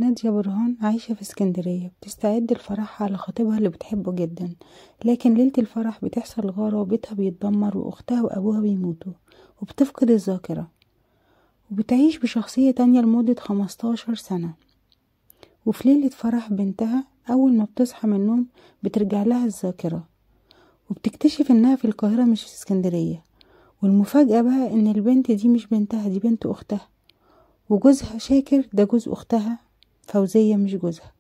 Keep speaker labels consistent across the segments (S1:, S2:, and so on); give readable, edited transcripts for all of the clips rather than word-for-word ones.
S1: نادية برهان عايشة في اسكندرية، بتستعد لفرحها على خطيبها اللي بتحبه جدا. لكن ليلة الفرح بتحصل غارة وبيتها بيتدمر واختها وابوها بيموتوا، وبتفقد الذاكرة وبتعيش بشخصية تانية لمدة 15 سنة. وفي ليلة فرح بنتها اول ما بتصحى من النوم بترجع لها الذاكرة، وبتكتشف انها في القاهرة مش في اسكندرية. والمفاجأة بقى ان البنت دي مش بنتها، دي بنت اختها، وجوزها شاكر ده جوز اختها فوزية مش جوزها.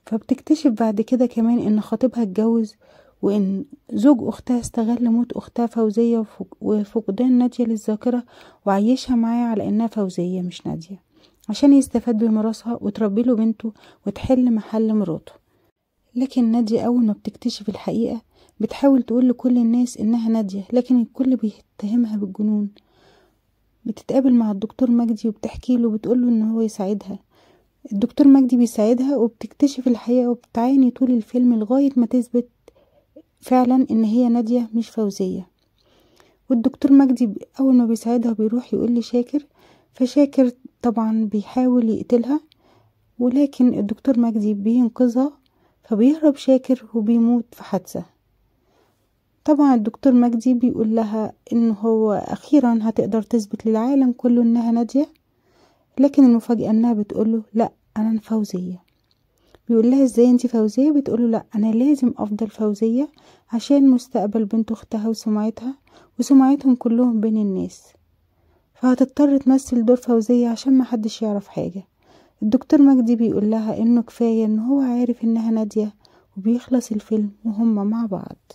S1: فبتكتشف بعد كده كمان ان خطيبها اتجوز، وان زوج اختها استغل موت اختها فوزية وفقدان نادية للذاكرة وعيشها معاه على انها فوزية مش نادية، عشان يستفاد بميراثها وتربي له بنته وتحل محل مراته. لكن نادية اول ما بتكتشف الحقيقة بتحاول تقول لكل الناس انها نادية، لكن الكل بيتهمها بالجنون. بتتقابل مع الدكتور مجدي وبتحكي له وبتقول له ان هو يساعدها. الدكتور مجدي بيساعدها وبتكتشف الحقيقة، وبتعاني طول الفيلم لغاية ما تثبت فعلا ان هي نادية مش فوزية. والدكتور مجدي اول ما بيساعدها بيروح يقول لشاكر، فشاكر طبعا بيحاول يقتلها، ولكن الدكتور مجدي بينقذها، فبيهرب شاكر وبيموت في حادثة. طبعا الدكتور مجدي بيقول لها ان هو اخيرا هتقدر تثبت للعالم كله انها نادية، لكن المفاجأة انها بتقوله لا انا فوزية. بيقول لها ازاي انتي فوزية؟ بتقوله لا انا لازم افضل فوزية عشان مستقبل بنت اختها وسمعتها وسمعتهم كلهم بين الناس، فهتضطر تمثل دور فوزية عشان محدش يعرف حاجة. الدكتور مجدي بيقول لها انه كفاية ان هو عارف انها نادية، وبيخلص الفيلم وهم مع بعض.